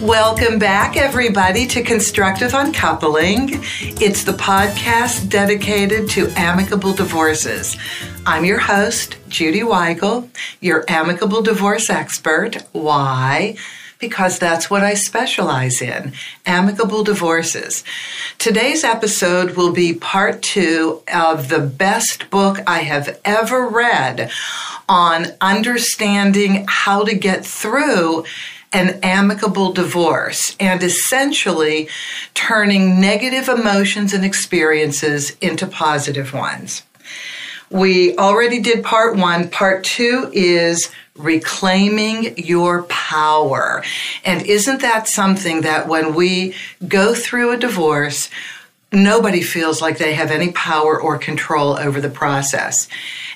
Welcome back, everybody, to Constructive Uncoupling. It's the podcast dedicated to amicable divorces. I'm your host, Judy Weigel, your amicable divorce expert. Why? Because that's what I specialize in, amicable divorces. Today's episode will be part 2 of the best book I have ever read on understanding how to get through an amicable divorce and essentially turning negative emotions and experiences into positive ones. We already did part 1. Part 2 is reclaiming your power. And isn't that something that when we go through a divorce, nobody feels like they have any power or control over the process?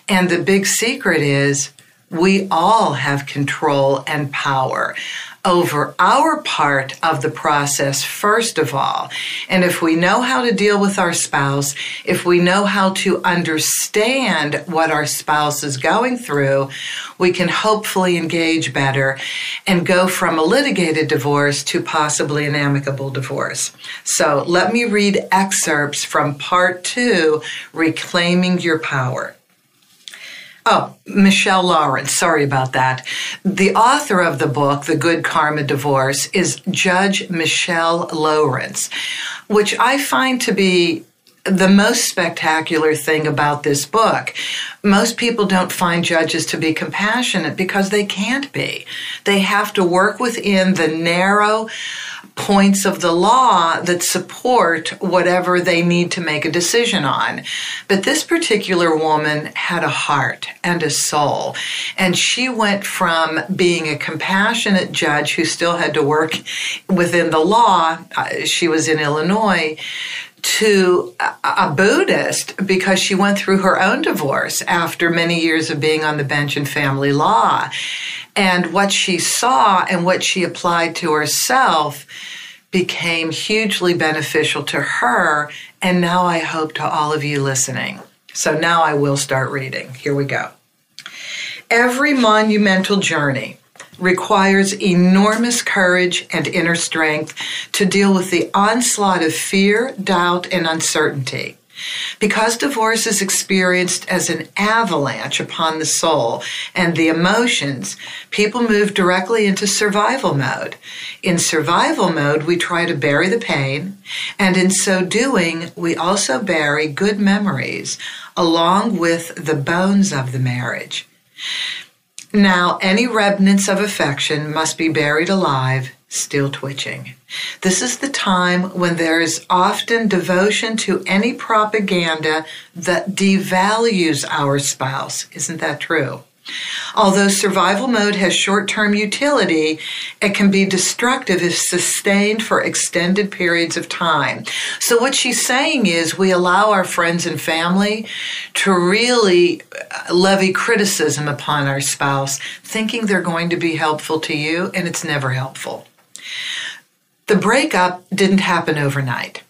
And the big secret is we all have control and power over our part of the process, first of all. And if we know how to deal with our spouse, if we know how to understand what our spouse is going through, we can hopefully engage better and go from a litigated divorce to possibly an amicable divorce. So let me read excerpts from part 2, Reclaiming Your Power. Oh, Michelle Lawrence, sorry about that. The author of the book, The Good Karma Divorce, is Judge Michelle Lawrence, which I find to be the most spectacular thing about this book. Most people don't find judges to be compassionate because they can't be. They have to work within the narrow points of the law that support whatever they need to make a decision on. But this particular woman had a heart and a soul, and she went from being a compassionate judge who still had to work within the law, she was in Illinois, to a Buddhist because she went through her own divorce after many years of being on the bench in family law. And what she saw and what she applied to herself became hugely beneficial to her, and now I hope to all of you listening. So now I will start reading. Here we go. Every monumental journey requires enormous courage and inner strength to deal with the onslaught of fear, doubt, and uncertainty. Because divorce is experienced as an avalanche upon the soul and the emotions, people move directly into survival mode. In survival mode, we try to bury the pain, and in so doing, we also bury good memories along with the bones of the marriage. Now, any remnants of affection must be buried alive, still twitching. This is the time when there is often devotion to any propaganda that devalues our spouse. Isn't that true? Although survival mode has short-term utility, it can be destructive if sustained for extended periods of time. So what she's saying is we allow our friends and family to really levy criticism upon our spouse, thinking they're going to be helpful to you, and it's never helpful. The breakup didn't happen overnight.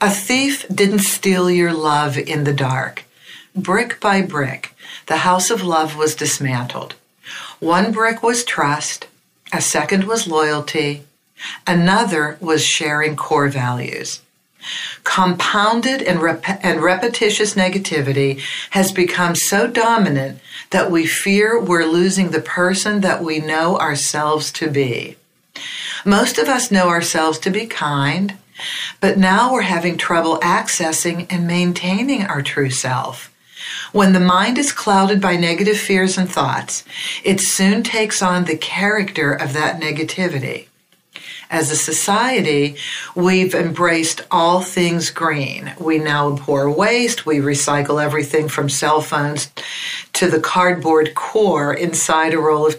A thief didn't steal your love in the dark. Brick by brick, the house of love was dismantled. One brick was trust, a second was loyalty, another was sharing core values. Compounded and repetitious negativity has become so dominant that we fear we're losing the person that we know ourselves to be. Most of us know ourselves to be kind, but now we're having trouble accessing and maintaining our true self. When the mind is clouded by negative fears and thoughts, it soon takes on the character of that negativity. As a society, we've embraced all things green. We now abhor waste. We recycle everything from cell phones to the cardboard core inside a roll of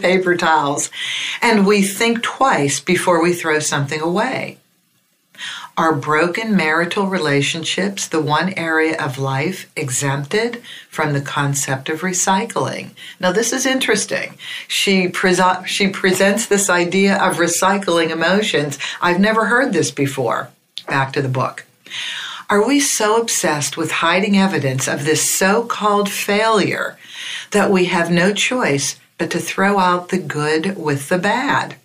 paper towels. And we think twice before we throw something away. Are broken marital relationships the one area of life exempted from the concept of recycling? Now, this is interesting. She presents this idea of recycling emotions. I've never heard this before. Back to the book. Are we so obsessed with hiding evidence of this so-called failure that we have no choice but to throw out the good with the bad?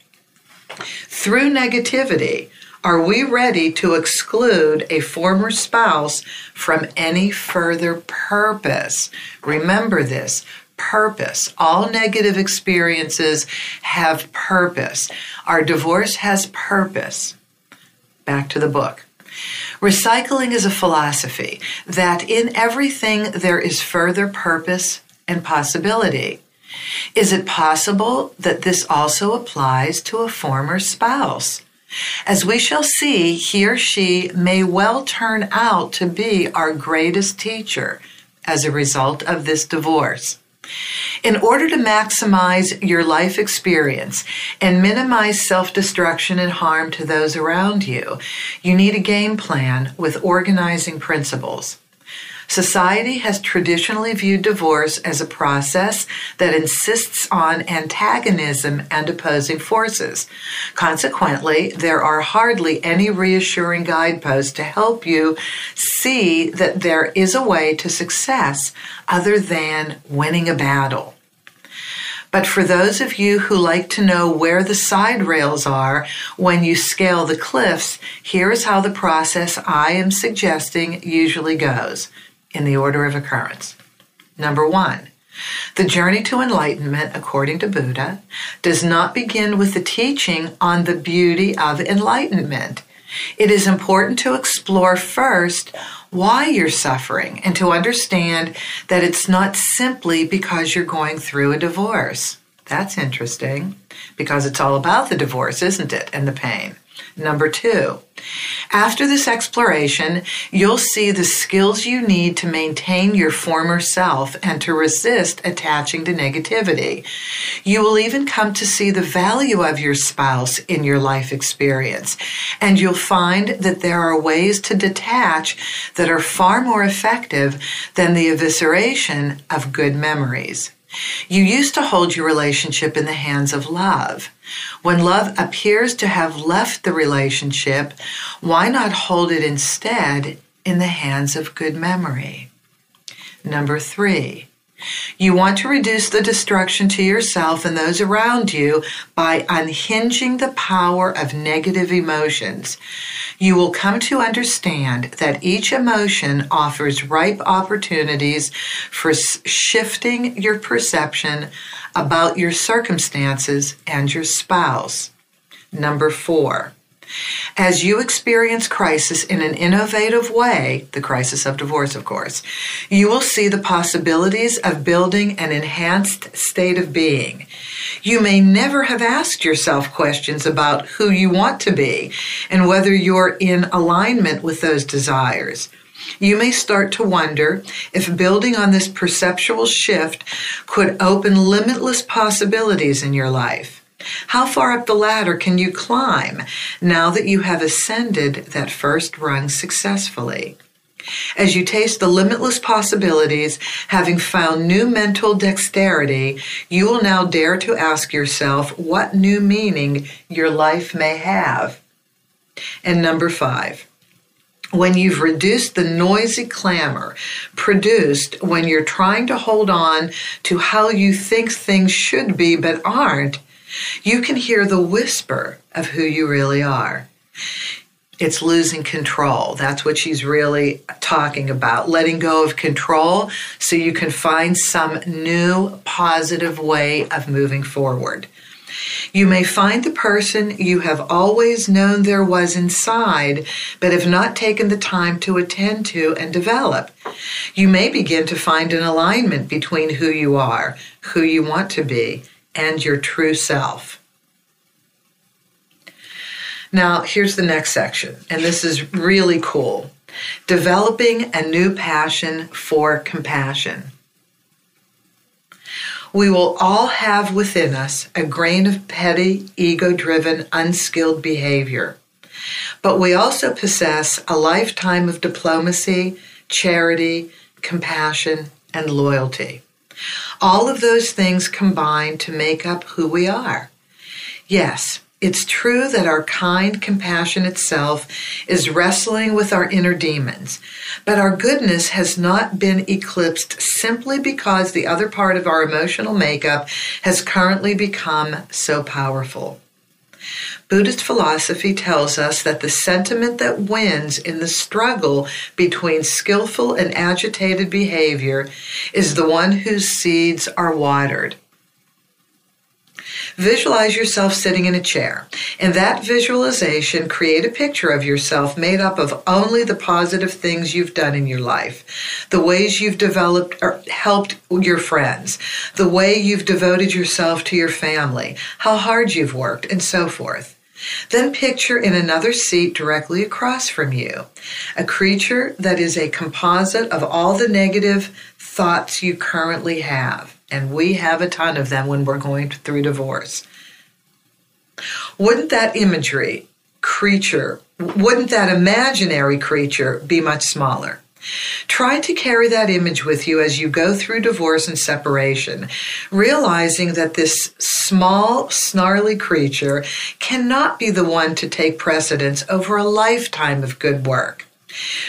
Through negativity, are we ready to exclude a former spouse from any further purpose? Remember this, purpose. All negative experiences have purpose. Our divorce has purpose. Back to the book. Recycling is a philosophy that in everything there is further purpose and possibility. Is it possible that this also applies to a former spouse? As we shall see, he or she may well turn out to be our greatest teacher as a result of this divorce. In order to maximize your life experience and minimize self-destruction and harm to those around you, you need a game plan with organizing principles. Society has traditionally viewed divorce as a process that insists on antagonism and opposing forces. Consequently, there are hardly any reassuring guideposts to help you see that there is a way to success other than winning a battle. But for those of you who like to know where the side rails are when you scale the cliffs, here is how the process I am suggesting usually goes, in the order of occurrence. Number 1, the journey to enlightenment, according to Buddha, does not begin with the teaching on the beauty of enlightenment. It is important to explore first why you're suffering and to understand that it's not simply because you're going through a divorce. That's interesting, because it's all about the divorce, isn't it, and the pain. Number 2, after this exploration, you'll see the skills you need to maintain your former self and to resist attaching to negativity. You will even come to see the value of your spouse in your life experience, and you'll find that there are ways to detach that are far more effective than the evisceration of good memories. You used to hold your relationship in the hands of love. When love appears to have left the relationship, why not hold it instead in the hands of good memory? Number 3, you want to reduce the destruction to yourself and those around you by unhinging the power of negative emotions. You will come to understand that each emotion offers ripe opportunities for shifting your perception about your circumstances and your spouse. Number 4, as you experience crisis in an innovative way, the crisis of divorce, of course, you will see the possibilities of building an enhanced state of being. You may never have asked yourself questions about who you want to be and whether you're in alignment with those desires. You may start to wonder if building on this perceptual shift could open limitless possibilities in your life. How far up the ladder can you climb now that you have ascended that first rung successfully? As you taste the limitless possibilities, having found new mental dexterity, you will now dare to ask yourself what new meaning your life may have. And number 5, when you've reduced the noisy clamor produced when you're trying to hold on to how you think things should be but aren't, you can hear the whisper of who you really are. It's losing control. That's what she's really talking about. Letting go of control so you can find some new positive way of moving forward. You may find the person you have always known there was inside, but have not taken the time to attend to and develop. You may begin to find an alignment between who you are, who you want to be, and your true self. Now, here's the next section, and this is really cool. Developing a new passion for compassion. We will all have within us a grain of petty, ego-driven, unskilled behavior. But we also possess a lifetime of diplomacy, charity, compassion, and loyalty. All of those things combine to make up who we are. Yes, it's true that our kind, compassionate self is wrestling with our inner demons, but our goodness has not been eclipsed simply because the other part of our emotional makeup has currently become so powerful. Buddhist philosophy tells us that the sentiment that wins in the struggle between skillful and agitated behavior is the one whose seeds are watered. Visualize yourself sitting in a chair. In that visualization, create a picture of yourself made up of only the positive things you've done in your life, the ways you've developed or helped your friends, the way you've devoted yourself to your family, how hard you've worked, and so forth. Then picture in another seat directly across from you a creature that is a composite of all the negative thoughts you currently have. And we have a ton of them when we're going through divorce. Wouldn't that imaginary creature be much smaller? Try to carry that image with you as you go through divorce and separation, realizing that this small, snarly creature cannot be the one to take precedence over a lifetime of good work.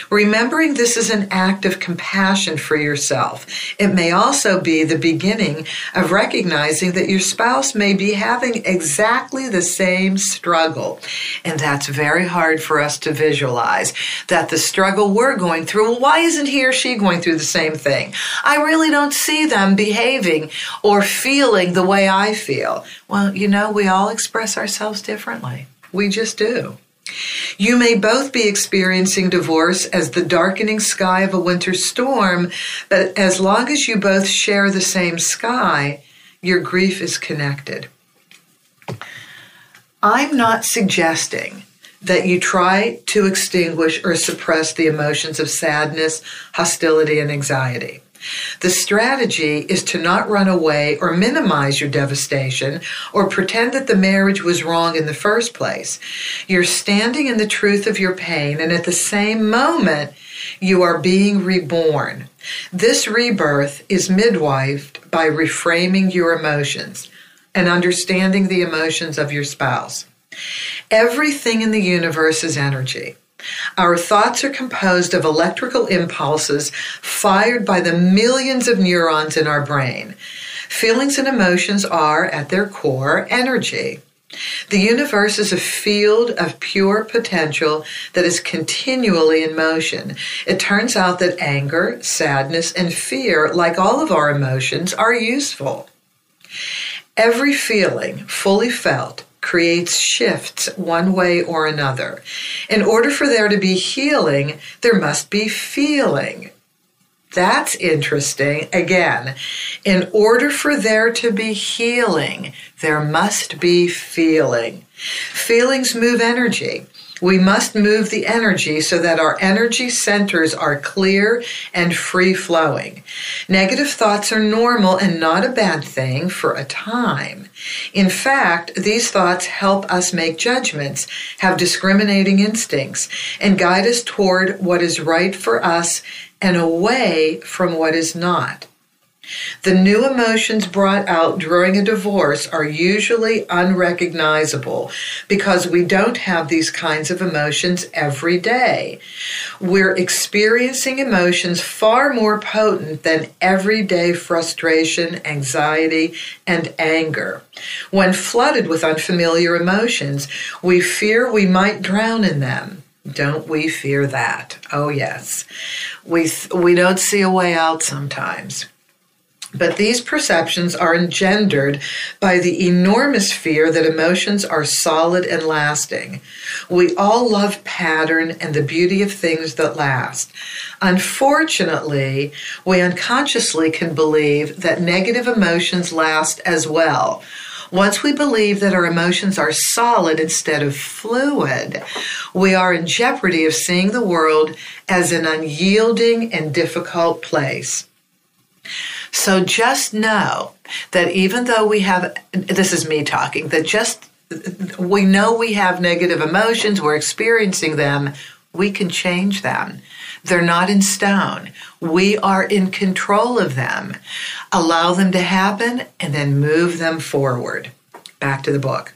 Remembering this is an act of compassion for yourself. It may also be the beginning of recognizing that your spouse may be having exactly the same struggle. And that's very hard for us to visualize, that the struggle we're going through, well, why isn't he or she going through the same thing? I really don't see them behaving or feeling the way I feel. Well, we all express ourselves differently. We just do. You may both be experiencing divorce as the darkening sky of a winter storm, but as long as you both share the same sky, your grief is connected. I'm not suggesting that you try to extinguish or suppress the emotions of sadness, hostility, and anxiety. The strategy is to not run away or minimize your devastation or pretend that the marriage was wrong in the first place. You're standing in the truth of your pain, and at the same moment, you are being reborn. This rebirth is midwifed by reframing your emotions and understanding the emotions of your spouse. Everything in the universe is energy. Our thoughts are composed of electrical impulses fired by the millions of neurons in our brain. Feelings and emotions are, at their core, energy. The universe is a field of pure potential that is continually in motion. It turns out that anger, sadness, and fear, like all of our emotions, are useful. Every feeling fully felt creates shifts one way or another. In order for there to be healing, there must be feeling. That's interesting. Again, in order for there to be healing, there must be feeling. Feelings move energy. We must move the energy so that our energy centers are clear and free-flowing. Negative thoughts are normal and not a bad thing for a time. In fact, these thoughts help us make judgments, have discriminating instincts, and guide us toward what is right for us and away from what is not. The new emotions brought out during a divorce are usually unrecognizable because we don't have these kinds of emotions every day. We're experiencing emotions far more potent than everyday frustration, anxiety, and anger. When flooded with unfamiliar emotions, we fear we might drown in them. Don't we fear that? Oh, yes. We don't see a way out sometimes. But these perceptions are engendered by the enormous fear that emotions are solid and lasting. We all love pattern and the beauty of things that last. Unfortunately, we unconsciously can believe that negative emotions last as well. Once we believe that our emotions are solid instead of fluid, we are in jeopardy of seeing the world as an unyielding and difficult place. So just know that even though we have, this is me talking, that we know we have negative emotions, we're experiencing them, we can change them. They're not in stone. We are in control of them. Allow them to happen and then move them forward. Back to the book.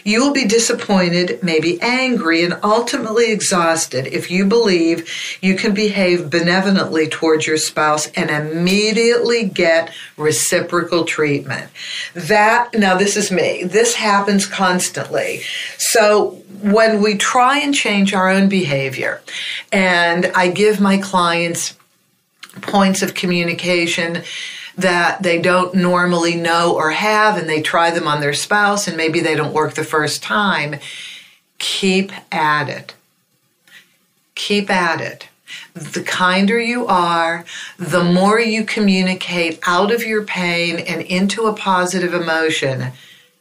You will be disappointed, maybe angry, and ultimately exhausted if you believe you can behave benevolently towards your spouse and immediately get reciprocal treatment. Now this is me. This happens constantly. So when we try and change our own behavior, and I give my clients points of communication that they don't normally know or have, and they try them on their spouse, and maybe they don't work the first time, keep at it. Keep at it. The kinder you are, the more you communicate out of your pain and into a positive emotion,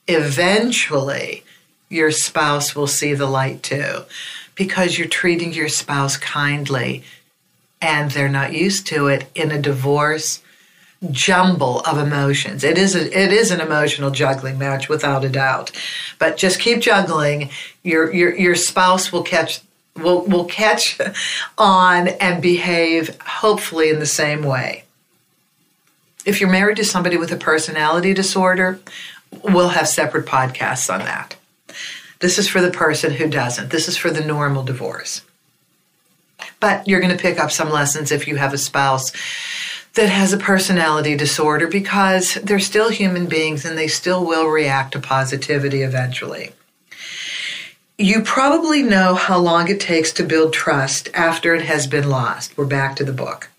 eventually your spouse will see the light too, because you're treating your spouse kindly, and they're not used to it in a divorce jumble of emotions. It is an emotional juggling match without a doubt. But just keep juggling. Your spouse will catch on and behave hopefully in the same way. If you're married to somebody with a personality disorder, we'll have separate podcasts on that. This is for the person who doesn't. This is for the normal divorce. But you're going to pick up some lessons if you have a spouse that has a personality disorder, because they're still human beings and they still will react to positivity eventually. You probably know how long it takes to build trust after it has been lost. We're back to the book.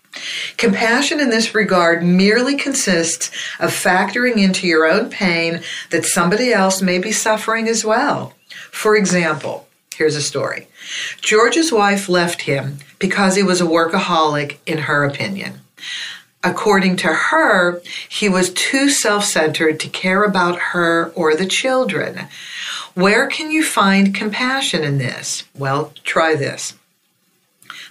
Compassion in this regard merely consists of factoring into your own pain that somebody else may be suffering as well. For example, here's a story. George's wife left him because he was a workaholic, in her opinion. According to her, he was too self-centered to care about her or the children. Where can you find compassion in this? Well, try this.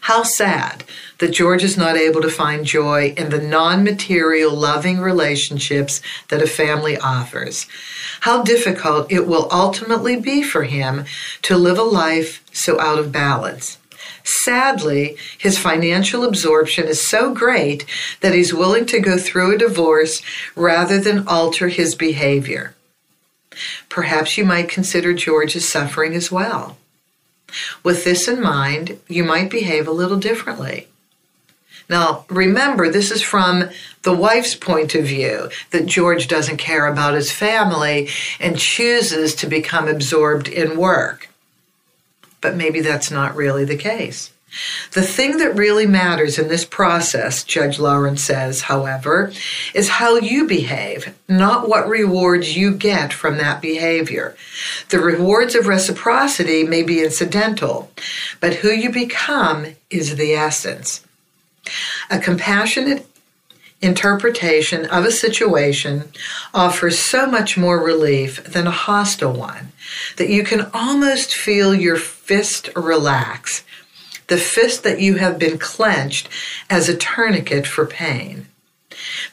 How sad that George is not able to find joy in the non-material, loving relationships that a family offers. How difficult it will ultimately be for him to live a life so out of balance. Sadly, his financial absorption is so great that he's willing to go through a divorce rather than alter his behavior. Perhaps you might consider George's suffering as well. With this in mind, you might behave a little differently. Now, remember, this is from the wife's point of view, that George doesn't care about his family and chooses to become absorbed in work. But maybe that's not really the case. The thing that really matters in this process, Judge Lawrence says, however, is how you behave, not what rewards you get from that behavior. The rewards of reciprocity may be incidental, but who you become is the essence. A compassionate interpretation of a situation offers so much more relief than a hostile one that you can almost feel your fist relax, the fist that you have been clenched as a tourniquet for pain.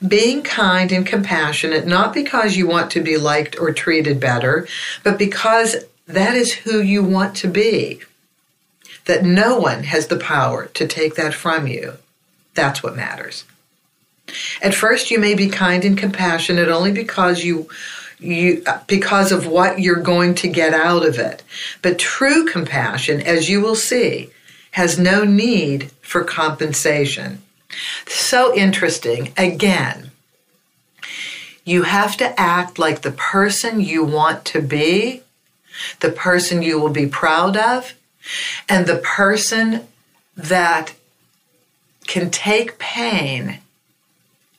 Being kind and compassionate, not because you want to be liked or treated better, but because that is who you want to be, that no one has the power to take that from you. That's what matters. At first, you may be kind and compassionate only because because of what you're going to get out of it. But true compassion, as you will see, has no need for compensation. So interesting. Again, you have to act like the person you want to be, the person you will be proud of, and the person that can take pain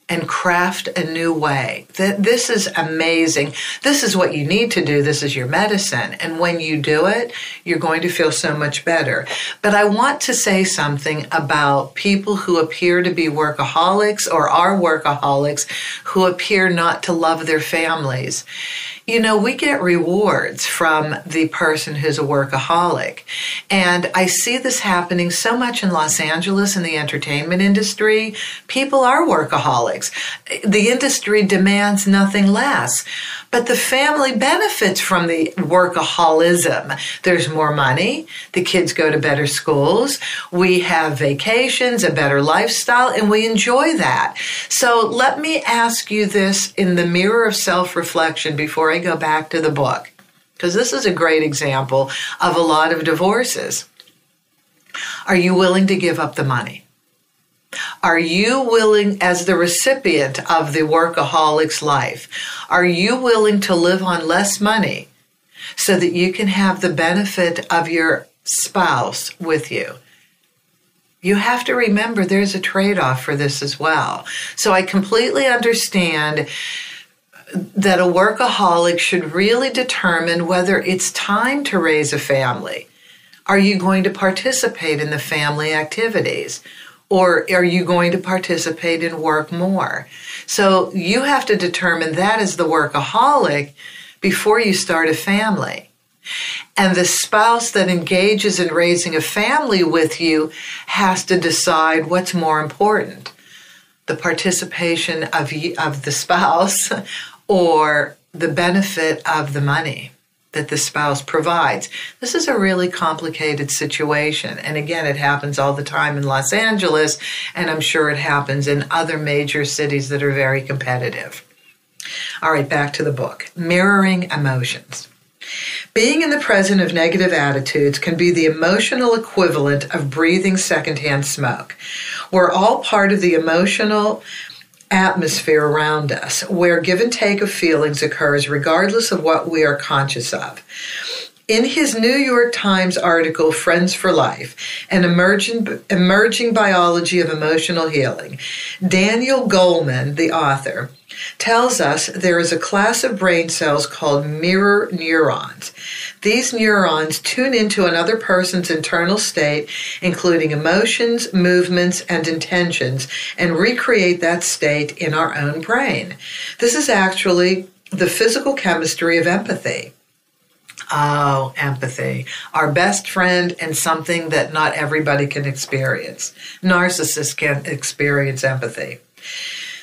and craft a new way. This is amazing. This is what you need to do. This is your medicine. And when you do it, you're going to feel so much better. But I want to say something about people who appear to be workaholics or are workaholics who appear not to love their families. You know, we get rewards from the person who's a workaholic. And I see this happening so much in Los Angeles in the entertainment industry. People are workaholics. The industry demands nothing less. But the family benefits from the workaholism. There's more money. The kids go to better schools. We have vacations, a better lifestyle, and we enjoy that. So let me ask you this in the mirror of self-reflection before I go back to the book. because this is a great example of a lot of divorces. Are you willing to give up the money? Are you willing, as the recipient of the workaholic's life, are you willing to live on less money so that you can have the benefit of your spouse with you? You have to remember there's a trade-off for this as well. So I completely understand that a workaholic should really determine whether it's time to raise a family. Are you going to participate in the family activities? Or are you going to participate in work more? So you have to determine that as the workaholic before you start a family. And the spouse that engages in raising a family with you has to decide what's more important, the participation of the spouse or the benefit of the money that the spouse provides. This is a really complicated situation. And again, it happens all the time in Los Angeles, and I'm sure it happens in other major cities that are very competitive. All right, back to the book. Mirroring emotions. Being in the presence of negative attitudes can be the emotional equivalent of breathing secondhand smoke. We're all part of the emotional atmosphere around us, where give and take of feelings occurs regardless of what we are conscious of. In his New York Times article, Friends for Life, an emerging biology of emotional healing, Daniel Goleman, the author, tells us there is a class of brain cells called mirror neurons. These neurons tune into another person's internal state, including emotions, movements, and intentions, and recreate that state in our own brain. This is actually the physical chemistry of empathy. Oh, empathy. Our best friend and something that not everybody can experience. Narcissists can't experience empathy.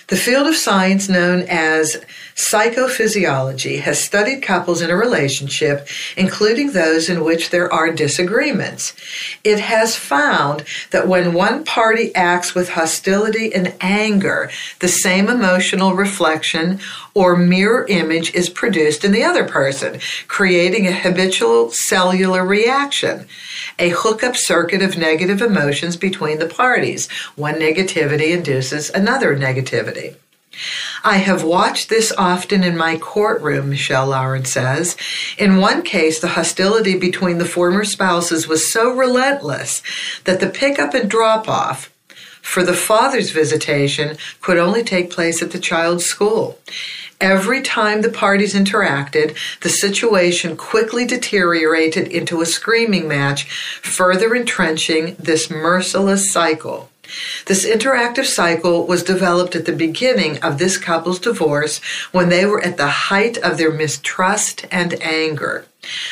The field of science known as psychophysiology has studied couples in a relationship, including those in which there are disagreements. It has found that when one party acts with hostility and anger, the same emotional reflection or mirror image is produced in the other person, creating a habitual cellular reaction, a hookup circuit of negative emotions between the parties. One negativity induces another negativity. I have watched this often in my courtroom, Michelle Lawrence says. In one case, the hostility between the former spouses was so relentless that the pickup and drop-off for the father's visitation could only take place at the child's school. Every time the parties interacted, the situation quickly deteriorated into a screaming match, further entrenching this merciless cycle. This interactive cycle was developed at the beginning of this couple's divorce when they were at the height of their mistrust and anger.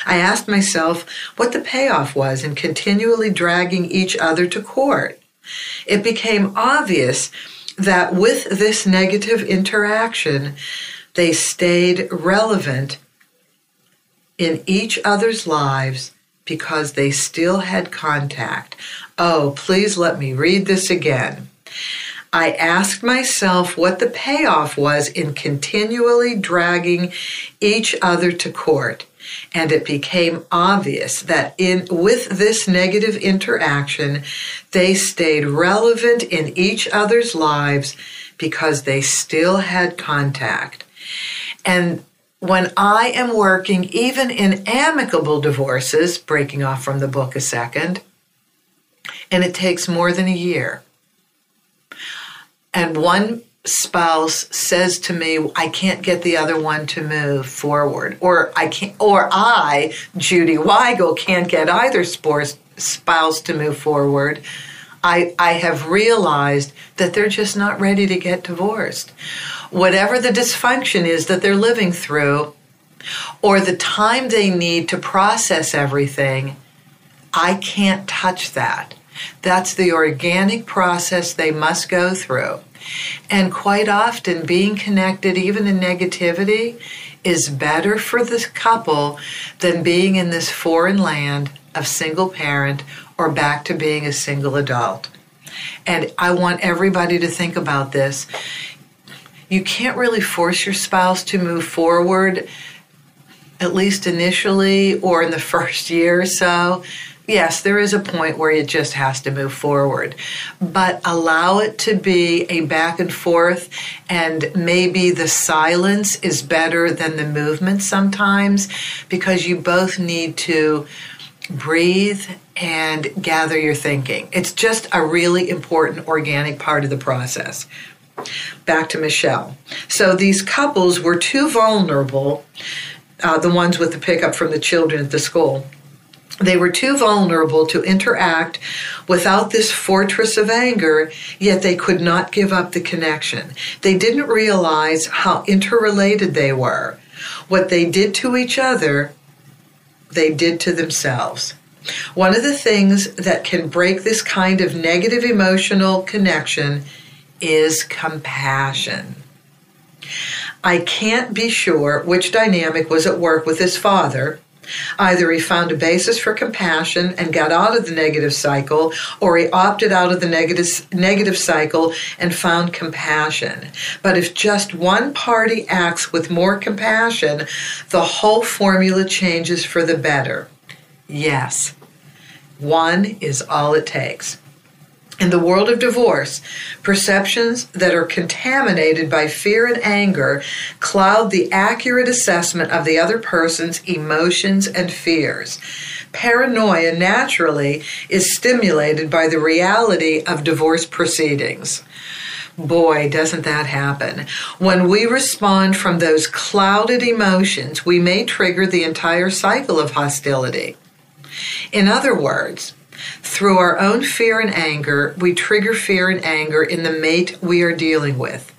I asked myself what the payoff was in continually dragging each other to court. It became obvious that with this negative interaction, they stayed relevant in each other's lives because they still had contact. Oh, please let me read this again. I asked myself what the payoff was in continually dragging each other to court, and it became obvious that with this negative interaction, they stayed relevant in each other's lives because they still had contact. And when I am working, even in amicable divorces, breaking off from the book a second, and it takes more than a year, and one spouse says to me, I can't get the other one to move forward, or I, Judy Weigel, can't get either spouse to move forward, I have realized that they're just not ready to get divorced. Whatever the dysfunction is that they're living through, or the time they need to process everything, I can't touch that. That's the organic process they must go through. And quite often, being connected, even in negativity, is better for this couple than being in this foreign land of single parent or back to being a single adult. And I want everybody to think about this. You can't really force your spouse to move forward at least initially or in the first year or so, yes, there is a point where it just has to move forward. But allow it to be a back and forth, and maybe the silence is better than the movement sometimes, because you both need to breathe and gather your thinking. It's just a really important organic part of the process. Back to Michelle. So these couples were too vulnerable, the ones with the pickup from the children at the school. They were too vulnerable to interact without this fortress of anger, yet they could not give up the connection. They didn't realize how interrelated they were. What they did to each other, they did to themselves. One of the things that can break this kind of negative emotional connection is compassion. I can't be sure which dynamic was at work with his father. Either he found a basis for compassion and got out of the negative cycle, or he opted out of the negative cycle and found compassion. But if just one party acts with more compassion, the whole formula changes for the better. Yes, one is all it takes. In the world of divorce, perceptions that are contaminated by fear and anger cloud the accurate assessment of the other person's emotions and fears. Paranoia naturally is stimulated by the reality of divorce proceedings. Boy, doesn't that happen. When we respond from those clouded emotions, we may trigger the entire cycle of hostility. In other words, through our own fear and anger, we trigger fear and anger in the mate we are dealing with.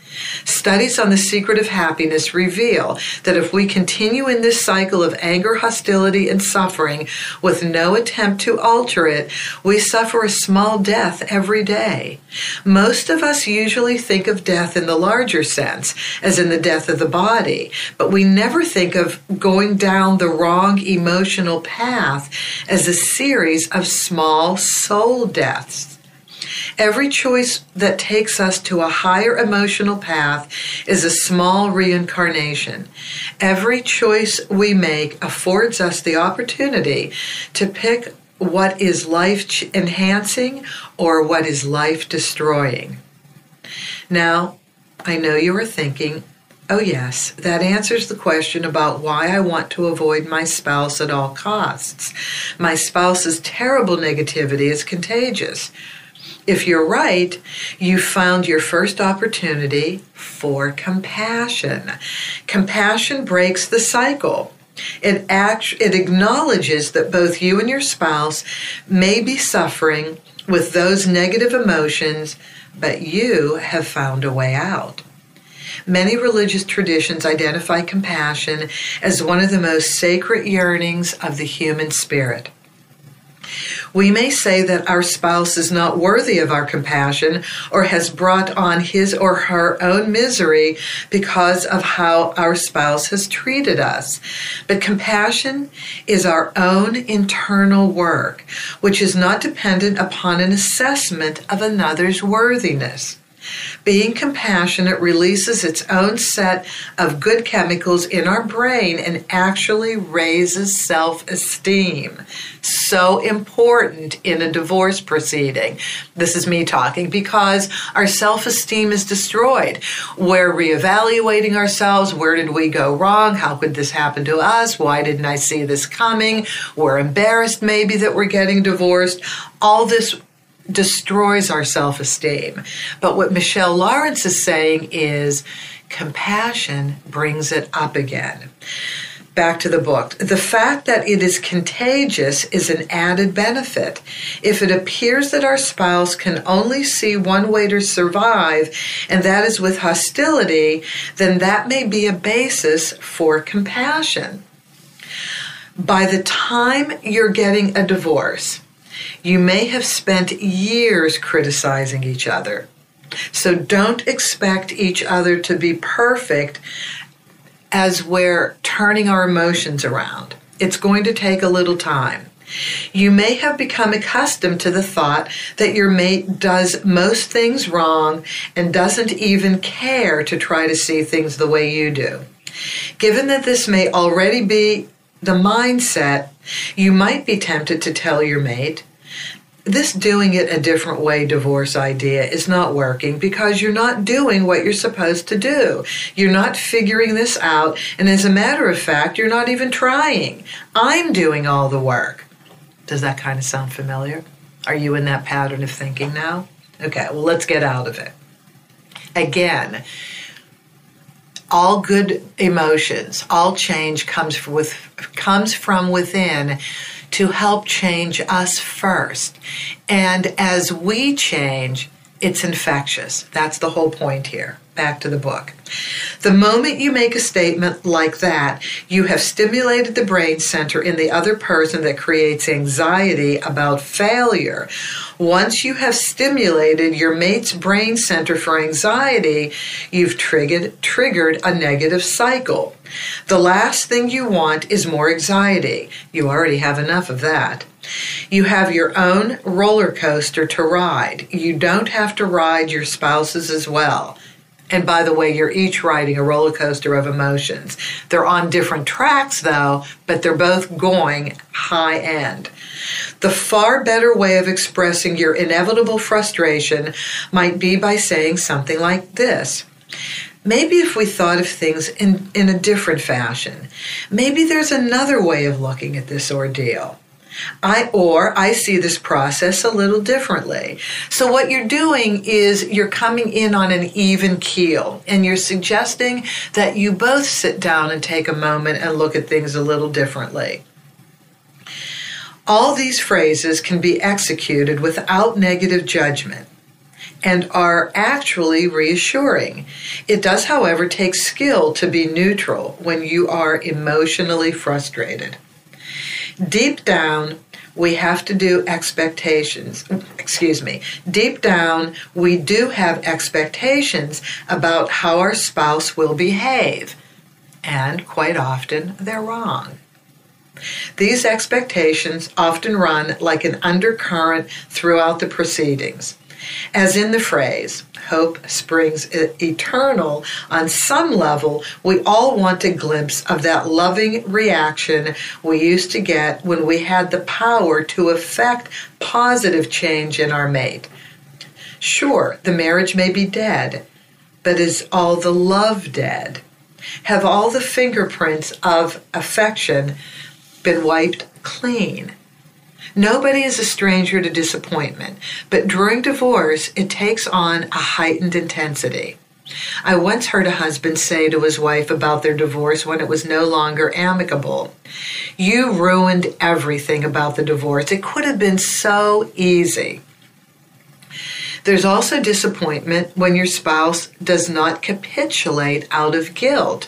Studies on the secret of happiness reveal that if we continue in this cycle of anger, hostility, and suffering with no attempt to alter it, we suffer a small death every day. Most of us usually think of death in the larger sense, as in the death of the body, but we never think of going down the wrong emotional path as a series of small soul deaths. Every choice that takes us to a higher emotional path is a small reincarnation. Every choice we make affords us the opportunity to pick what is life-enhancing or what is life-destroying. Now, I know you are thinking, oh yes, that answers the question about why I want to avoid my spouse at all costs. My spouse's terrible negativity is contagious. If you're right, you found your first opportunity for compassion. Compassion breaks the cycle. It acknowledges that both you and your spouse may be suffering with those negative emotions, but you have found a way out. Many religious traditions identify compassion as one of the most sacred yearnings of the human spirit. We may say that our spouse is not worthy of our compassion or has brought on his or her own misery because of how our spouse has treated us. But compassion is our own internal work, which is not dependent upon an assessment of another's worthiness. Being compassionate releases its own set of good chemicals in our brain and actually raises self-esteem. So important in a divorce proceeding. This is me talking, because our self-esteem is destroyed. We're reevaluating ourselves. Where did we go wrong? How could this happen to us? Why didn't I see this coming? We're embarrassed maybe that we're getting divorced. All this destroys our self-esteem. But what Michelle Lawrence is saying is compassion brings it up again. Back to the book. The fact that it is contagious is an added benefit. If it appears that our spouse can only see one way to survive, and that is with hostility, then that may be a basis for compassion. By the time you're getting a divorce, you may have spent years criticizing each other. So don't expect each other to be perfect as we're turning our emotions around. It's going to take a little time. You may have become accustomed to the thought that your mate does most things wrong and doesn't even care to try to see things the way you do. Given that this may already be the mindset, you might be tempted to tell your mate, this doing it a different way divorce idea is not working because you're not doing what you're supposed to do. You're not figuring this out, and as a matter of fact, you're not even trying. I'm doing all the work. Does that kind of sound familiar? Are you in that pattern of thinking now? Okay, well, let's get out of it. Again, all good emotions, all change comes from within to help change us first. And as we change, it's infectious. That's the whole point here. Back to the book. The moment you make a statement like that, you have stimulated the brain center in the other person that creates anxiety about failure. Once you have stimulated your mate's brain center for anxiety, you've triggered a negative cycle. The last thing you want is more anxiety. You already have enough of that. You have your own roller coaster to ride. You don't have to ride your spouse's as well. And by the way, you're each riding a roller coaster of emotions. They're on different tracks, though, but they're both going high end. The far better way of expressing your inevitable frustration might be by saying something like this. Maybe if we thought of things in a different fashion, maybe there's another way of looking at this ordeal. I see this process a little differently. So what you're doing is you're coming in on an even keel, and you're suggesting that you both sit down and take a moment and look at things a little differently. All these phrases can be executed without negative judgment and are actually reassuring. It does, however, take skill to be neutral when you are emotionally frustrated. Deep down, we have to do expectations. Deep down, we do have expectations about how our spouse will behave. And quite often, they're wrong. These expectations often run like an undercurrent throughout the proceedings. As in the phrase, hope springs eternal, on some level, we all want a glimpse of that loving reaction we used to get when we had the power to effect positive change in our mate. Sure, the marriage may be dead, but is all the love dead? Have all the fingerprints of affection been wiped clean? Nobody is a stranger to disappointment, but during divorce, it takes on a heightened intensity. I once heard a husband say to his wife about their divorce when it was no longer amicable, "You ruined everything about the divorce. It could have been so easy." There's also disappointment when your spouse does not capitulate out of guilt.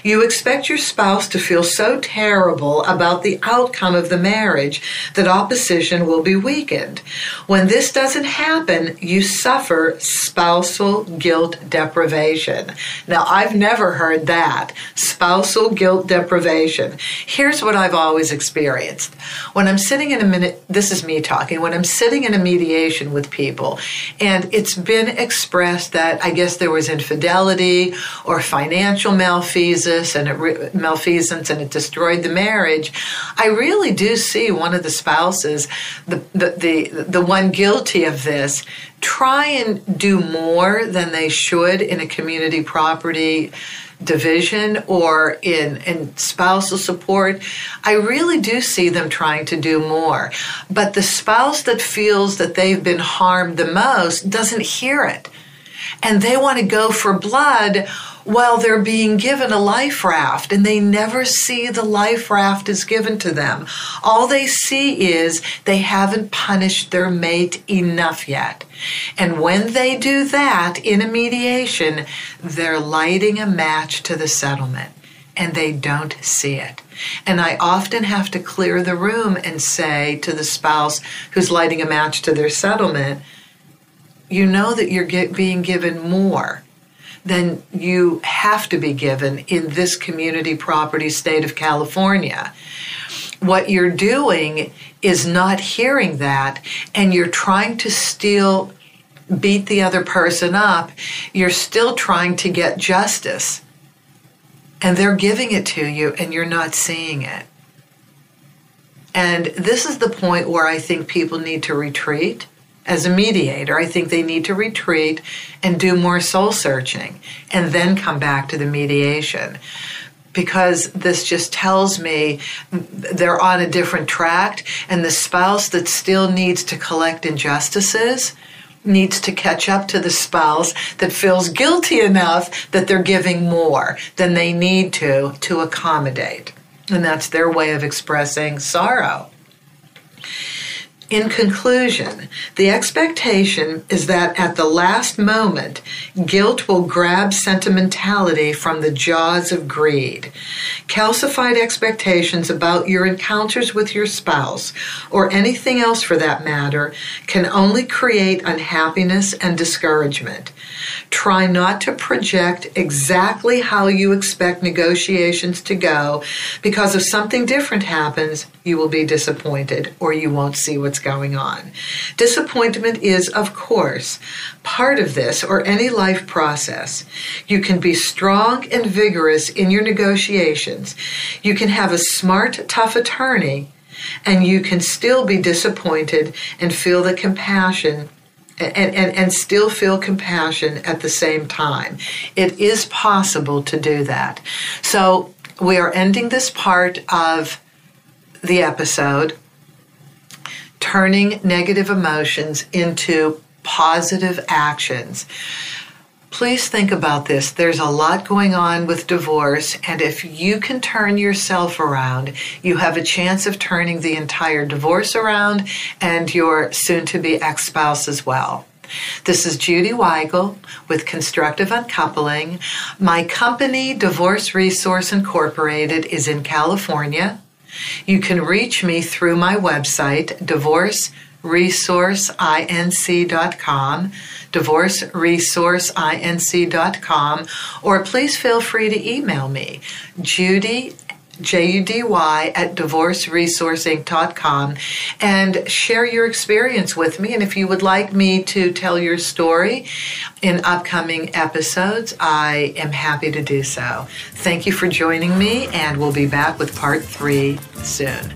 You expect your spouse to feel so terrible about the outcome of the marriage that opposition will be weakened. When this doesn't happen, you suffer spousal guilt deprivation. Now, I've never heard that. Spousal guilt deprivation. Here's what I've always experienced. When I'm sitting this is me talking, when I'm sitting in a mediation with people, and it's been expressed that I guess there was infidelity or financial malfeasance and it destroyed the marriage. I really do see one of the spouses, the one guilty of this, try and do more than they should in a community property division or in spousal support. I really do see them trying to do more. But the spouse that feels that they've been harmed the most doesn't hear it. And they want to go for blood while they're being given a life raft, and they never see the life raft is given to them. All they see is they haven't punished their mate enough yet. And when they do that in a mediation, they're lighting a match to the settlement, and they don't see it. And I often have to clear the room and say to the spouse who's lighting a match to their settlement, you know that you're being given more than you have to be given in this community property state of California. What you're doing is not hearing that, and you're trying to still beat the other person up. You're still trying to get justice. and they're giving it to you and you're not seeing it. And this is the point where I think people need to retreat. As a mediator, I think they need to retreat and do more soul searching and then come back to the mediation. Because this just tells me they're on a different track, and the spouse that still needs to collect injustices needs to catch up to the spouse that feels guilty enough that they're giving more than they need to accommodate. And that's their way of expressing sorrow. In conclusion, the expectation is that at the last moment, guilt will grab sentimentality from the jaws of greed. Calcified expectations about your encounters with your spouse, or anything else for that matter, can only create unhappiness and discouragement. Try not to project exactly how you expect negotiations to go, because if something different happens, you will be disappointed or you won't see what's going on. Disappointment is, of course, part of this or any life process. You can be strong and vigorous in your negotiations. You can have a smart, tough attorney, and you can still be disappointed and feel the compassion and still feel compassion at the same time. It is possible to do that. So we are ending this part of the episode, turning negative emotions into positive actions. Please think about this. There's a lot going on with divorce, and if you can turn yourself around, you have a chance of turning the entire divorce around and your soon-to-be ex-spouse as well. This is Judy Weigel with Constructive Uncoupling. My company, Divorce Resource Incorporated, is in California. You can reach me through my website, divorceresourceinc.com, divorceresourceinc.com, or please feel free to email me, Judy, Judy, at divorceresourceinc.com, and share your experience with me. And if you would like me to tell your story in upcoming episodes, I am happy to do so. Thank you for joining me, and we'll be back with part 3 soon.